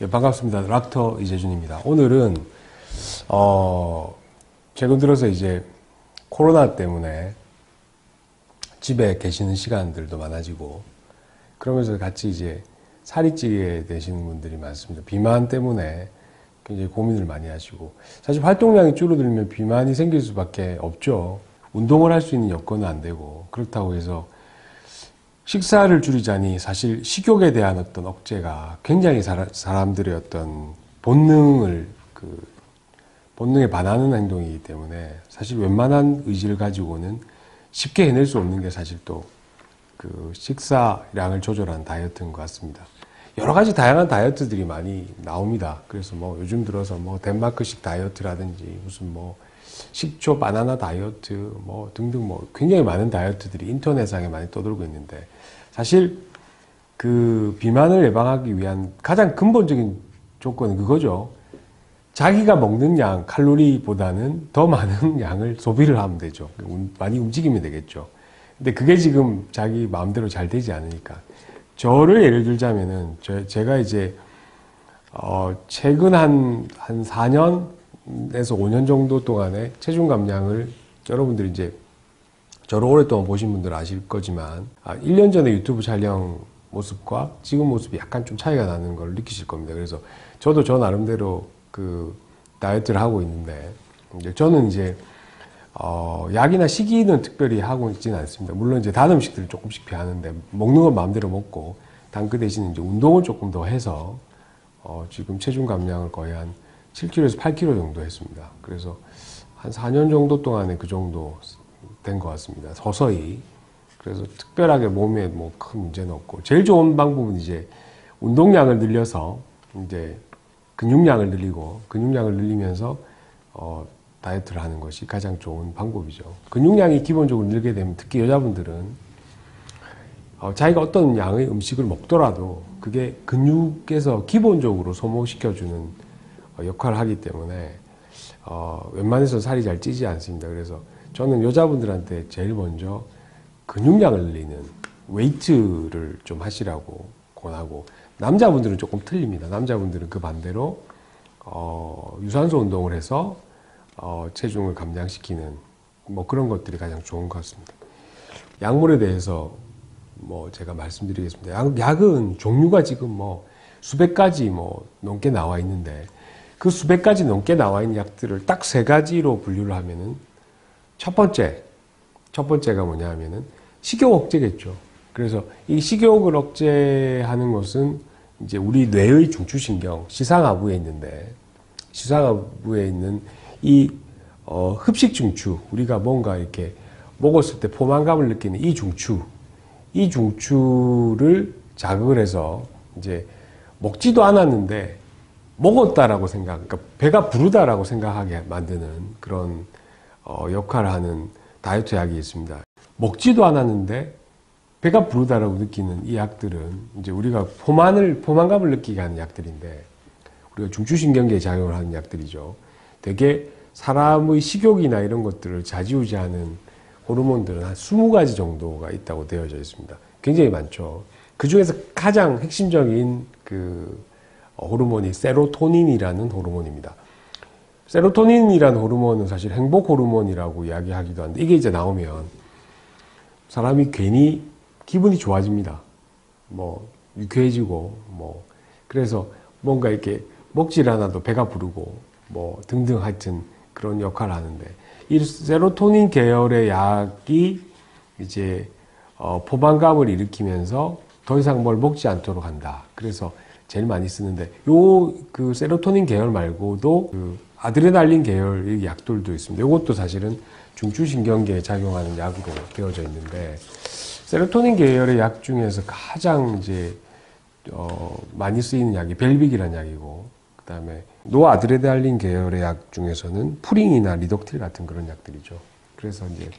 예, 반갑습니다. 락터 이재준입니다. 오늘은 최근 들어서 이제 코로나 때문에 집에 계시는 시간들도 많아지고 그러면서 같이 이제 살이 찌게 되시는 분들이 많습니다. 비만 때문에 굉장히 고민을 많이 하시고, 사실 활동량이 줄어들면 비만이 생길 수밖에 없죠. 운동을 할 수 있는 여건은 안 되고, 그렇다고 해서 식사를 줄이자니 사실 식욕에 대한 어떤 억제가 굉장히 사람들의 어떤 본능에 반하는 행동이기 때문에 사실 웬만한 의지를 가지고는 쉽게 해낼 수 없는 게 사실 또 그 식사량을 조절한 다이어트인 것 같습니다. 여러 가지 다양한 다이어트들이 많이 나옵니다. 그래서 뭐 요즘 들어서 뭐 덴마크식 다이어트라든지 무슨 뭐 식초 바나나 다이어트 뭐 등등 뭐 굉장히 많은 다이어트들이 인터넷상에 많이 떠돌고 있는데, 사실 그 비만을 예방하기 위한 가장 근본적인 조건은 그거죠. 자기가 먹는 양 칼로리보다는 더 많은 양을 소비를 하면 되죠. 많이 움직이면 되겠죠. 근데 그게 지금 자기 마음대로 잘 되지 않으니까, 저를 예를 들자면은 제가 이제 최근 한 4년에서 5년 정도 동안에 체중 감량을, 여러분들이 이제 저를 오랫동안 보신 분들 아실 거지만 1년 전에 유튜브 촬영 모습과 지금 모습이 약간 좀 차이가 나는 걸 느끼실 겁니다. 그래서 저도 저 나름대로 그 다이어트를 하고 있는데, 저는 이제 약이나 식이는 특별히 하고 있지는 않습니다. 물론 이제 단 음식들을 조금씩 피하는데, 먹는 건 마음대로 먹고 단 그 대신 이제 운동을 조금 더 해서 지금 체중 감량을 거의 한 7kg에서 8kg 정도 했습니다. 그래서 한 4년 정도 동안에 그 정도 된 것 같습니다. 서서히. 그래서 특별하게 몸에 뭐 큰 문제는 없고, 제일 좋은 방법은 이제 운동량을 늘려서 이제 근육량을 늘리고, 근육량을 늘리면서 다이어트를 하는 것이 가장 좋은 방법이죠. 근육량이 기본적으로 늘게 되면, 특히 여자분들은 자기가 어떤 양의 음식을 먹더라도 그게 근육에서 기본적으로 소모시켜주는 역할을 하기 때문에 웬만해서 살이 잘 찌지 않습니다. 그래서 저는 여자분들한테 제일 먼저 근육량을 늘리는 웨이트를 좀 하시라고 권하고, 남자분들은 조금 틀립니다. 남자분들은 그 반대로 유산소 운동을 해서 체중을 감량시키는 뭐 그런 것들이 가장 좋은 것 같습니다. 약물에 대해서 뭐 제가 말씀드리겠습니다. 약은 종류가 지금 뭐 수백 가지 뭐 넘게 나와 있는데, 그 수백 가지 넘게 나와 있는 약들을 딱 세 가지로 분류를 하면은, 첫 번째가 뭐냐 하면은 식욕 억제겠죠. 그래서 이 식욕을 억제하는 것은 이제 우리 뇌의 중추신경, 시상하부에 있는데, 시상하부에 있는 이 흡식 중추, 우리가 뭔가 이렇게 먹었을 때 포만감을 느끼는 이 중추를 자극을 해서 이제 먹지도 않았는데 먹었다라고 그러니까 배가 부르다라고 생각하게 만드는 그런 역할을 하는 다이어트 약이 있습니다. 먹지도 않았는데 배가 부르다라고 느끼는 이 약들은 이제 우리가 포만감을 느끼게 하는 약들인데, 우리가 중추신경계에 작용을 하는 약들이죠. 되게 사람의 식욕이나 이런 것들을 좌지우지하는 호르몬들은 한 20가지 정도가 있다고 되어져 있습니다. 굉장히 많죠. 그 중에서 가장 핵심적인 그 호르몬이 세로토닌이라는 호르몬입니다. 세로토닌이라는 호르몬은 사실 행복 호르몬이라고 이야기하기도 하는데, 이게 이제 나오면 사람이 괜히 기분이 좋아집니다. 뭐 유쾌해지고 뭐 그래서 뭔가 이렇게 먹질 않아도 배가 부르고 뭐 등등 하여튼 그런 역할을 하는데, 이 세로토닌 계열의 약이 이제 포만감을 일으키면서 더 이상 뭘 먹지 않도록 한다. 그래서 제일 많이 쓰는데, 그 세로토닌 계열 말고도 그 아드레날린 계열의 약들도 있습니다. 이것도 사실은 중추신경계에 작용하는 약으로 되어져 있는데, 세로토닌 계열의 약 중에서 가장 이제 많이 쓰이는 약이 벨빅이라는 약이고, 그 다음에 노아드레날린 계열의 약 중에서는 프링이나 리덕틸 같은 그런 약들이죠. 그래서 이제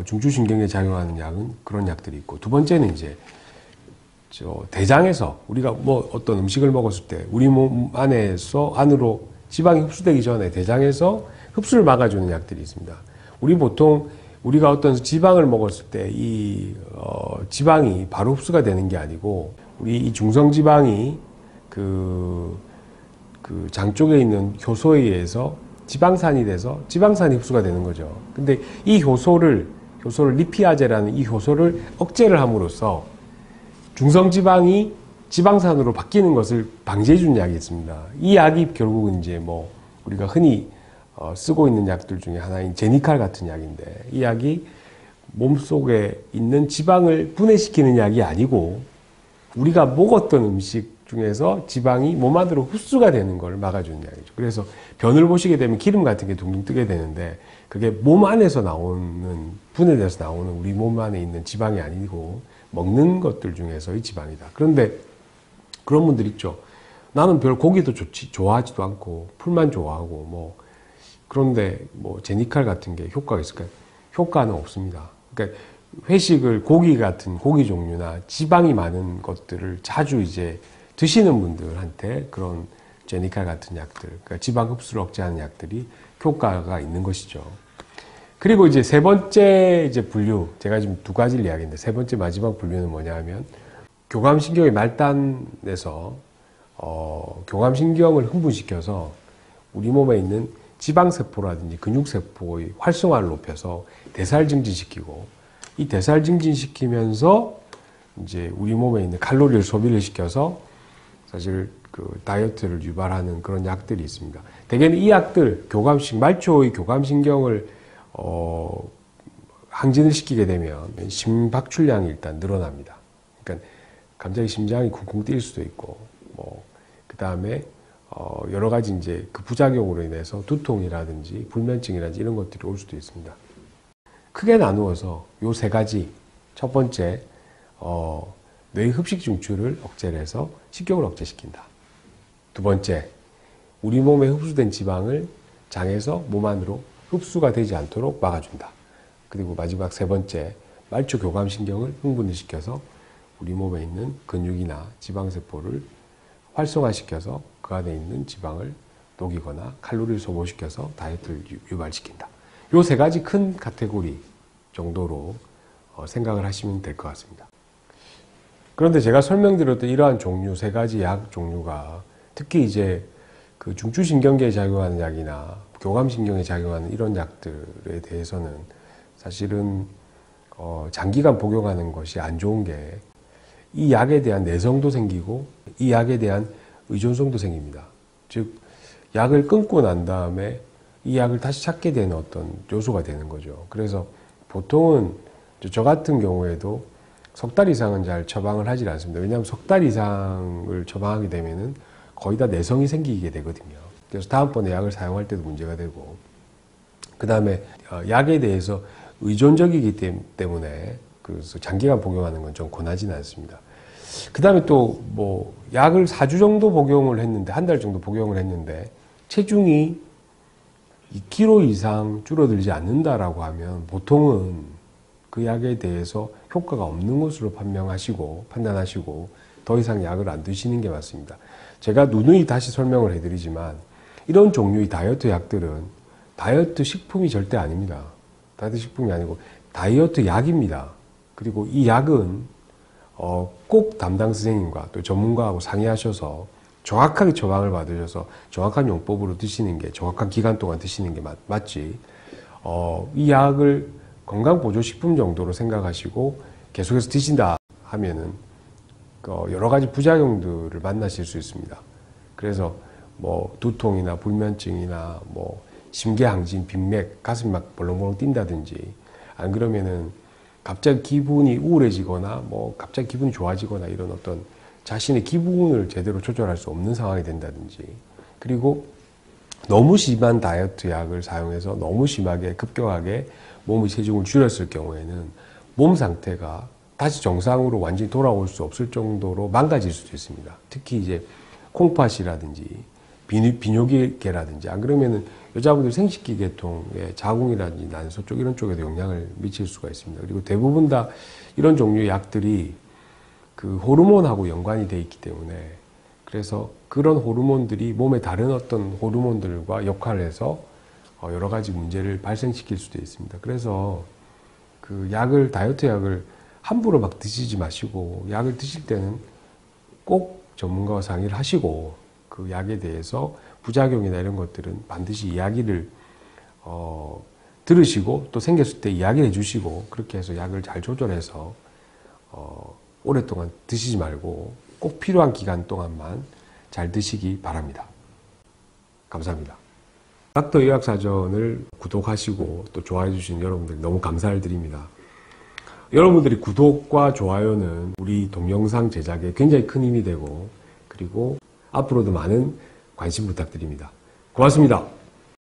중추신경에 작용하는 약은 그런 약들이 있고, 두 번째는 이제 대장에서 우리가 뭐 어떤 음식을 먹었을 때 우리 몸 안으로 지방이 흡수되기 전에 대장에서 흡수를 막아주는 약들이 있습니다. 우리가 어떤 지방을 먹었을 때 이 지방이 바로 흡수가 되는 게 아니고, 우리 이 중성지방이 장 쪽에 있는 효소에 의해서 지방산이 돼서 지방산이 흡수가 되는 거죠. 근데 이 효소를 리피아제라는 이 효소를 억제를 함으로써 중성지방이 지방산으로 바뀌는 것을 방지해 주는 약이 있습니다. 이 약이 결국은 이제 뭐 우리가 흔히 쓰고 있는 약들 중에 하나인 제니칼 같은 약인데, 이 약이 몸속에 있는 지방을 분해시키는 약이 아니고 우리가 먹었던 음식 중에서 지방이 몸 안으로 흡수가 되는 걸 막아주는 약이죠. 그래서 변을 보시게 되면 기름 같은 게 둥둥 뜨게 되는데, 그게 몸 안에서 나오는, 분해돼서 나오는 우리 몸 안에 있는 지방이 아니고 먹는 것들 중에서의 지방이다. 그런데 그런 분들 있죠. 나는 별 고기도 좋아하지도 않고 풀만 좋아하고 뭐, 그런데 뭐 제니칼 같은 게 효과가 있을까요? 효과는 없습니다. 그러니까 회식을 고기 같은 고기 종류나 지방이 많은 것들을 자주 이제 드시는 분들한테 그런 제니칼 같은 약들, 그러니까 지방 흡수를 억제하는 약들이 효과가 있는 것이죠. 그리고 이제 세 번째 이제 분류, 제가 지금 두 가지를 이야기했는데 세 번째 마지막 분류는 뭐냐 하면, 교감신경의 말단에서 교감신경을 흥분시켜서 우리 몸에 있는 지방세포라든지 근육세포의 활성화를 높여서 대사를 증진시키고, 이 대사를 증진시키면서 이제 우리 몸에 있는 칼로리를 소비를 시켜서 사실 그 다이어트를 유발하는 그런 약들이 있습니다. 대개는 이 약들, 말초의 교감신경을 항진을 시키게 되면 심박출량이 일단 늘어납니다. 그러니까 갑자기 심장이 쿵쿵 뛸 수도 있고, 뭐, 그 다음에 여러 가지 이제 그 부작용으로 인해서 두통이라든지 불면증이라든지 이런 것들이 올 수도 있습니다. 크게 나누어서 요 세 가지. 첫 번째, 뇌의 흡식 중추를 억제를 해서 식욕을 억제시킨다. 두 번째, 우리 몸에 흡수된 지방을 장에서 몸 안으로 흡수가 되지 않도록 막아준다. 그리고 마지막 세 번째, 말초 교감신경을 흥분을 시켜서 우리 몸에 있는 근육이나 지방세포를 활성화시켜서 그 안에 있는 지방을 녹이거나 칼로리를 소모시켜서 다이어트를 유발시킨다. 요 세 가지 큰 카테고리 정도로 생각을 하시면 될 것 같습니다. 그런데 제가 설명드렸던 이러한 종류, 세 가지 약 종류가 특히 이제 그 중추신경계에 작용하는 약이나 교감신경에 작용하는 이런 약들에 대해서는 사실은 장기간 복용하는 것이 안 좋은 게, 이 약에 대한 내성도 생기고 이 약에 대한 의존성도 생깁니다. 즉, 약을 끊고 난 다음에 이 약을 다시 찾게 되는 어떤 요소가 되는 거죠. 그래서 보통은 저 같은 경우에도 석 달 이상은 잘 처방을 하지 않습니다. 왜냐하면 석 달 이상을 처방하게 되면은 거의 다 내성이 생기게 되거든요. 그래서 다음번에 약을 사용할 때도 문제가 되고, 그 다음에 약에 대해서 의존적이기 때문에 그래서 장기간 복용하는 건 좀 권하지는 않습니다. 그 다음에 또 뭐 약을 4주 정도 복용을 했는데, 한 달 정도 복용을 했는데 체중이 2kg 이상 줄어들지 않는다라고 하면 보통은 그 약에 대해서 효과가 없는 것으로 판단하시고 더 이상 약을 안 드시는 게 맞습니다. 제가 누누이 다시 설명을 해드리지만 이런 종류의 다이어트 약들은 다이어트 식품이 절대 아닙니다. 다이어트 식품이 아니고 다이어트 약입니다. 그리고 이 약은 꼭 담당 선생님과 또 전문가하고 상의하셔서 정확하게 처방을 받으셔서 정확한 용법으로 드시는 게, 정확한 기간 동안 드시는 게 맞지, 이 약을 건강보조식품 정도로 생각하시고 계속해서 드신다 하면은 여러 가지 부작용들을 만나실 수 있습니다. 그래서 뭐 두통이나 불면증이나 뭐 심계항진, 빈맥, 가슴이 막 벌렁벌렁 뛴다든지, 안 그러면은 갑자기 기분이 우울해지거나 뭐 갑자기 기분이 좋아지거나 이런 어떤 자신의 기분을 제대로 조절할 수 없는 상황이 된다든지, 그리고 너무 심한 다이어트 약을 사용해서 너무 심하게 급격하게 몸의 체중을 줄였을 경우에는 몸 상태가 다시 정상으로 완전히 돌아올 수 없을 정도로 망가질 수도 있습니다. 특히 이제 콩팥이라든지 비뇨기계라든지, 안 그러면은 여자분들 생식기 계통의 자궁이라든지 난소 쪽 이런 쪽에도 영향을 미칠 수가 있습니다. 그리고 대부분 다 이런 종류의 약들이 그 호르몬하고 연관이 돼 있기 때문에, 그래서 그런 호르몬들이 몸의 다른 어떤 호르몬들과 역할을 해서 여러 가지 문제를 발생시킬 수도 있습니다. 그래서 그 다이어트 약을 함부로 막 드시지 마시고, 약을 드실 때는 꼭 전문가와 상의를 하시고 그 약에 대해서 부작용이나 이런 것들은 반드시 이야기를 들으시고 또 생겼을 때 이야기를 해주시고 그렇게 해서 약을 잘 조절해서 오랫동안 드시지 말고 꼭 필요한 기간 동안만 잘 드시기 바랍니다. 감사합니다. 닥터 의학사전을 구독하시고 또 좋아해 주신 여러분들 너무 감사를 드립니다. 여러분들이 구독과 좋아요는 우리 동영상 제작에 굉장히 큰 힘이 되고 그리고 앞으로도 많은 관심 부탁드립니다. 고맙습니다.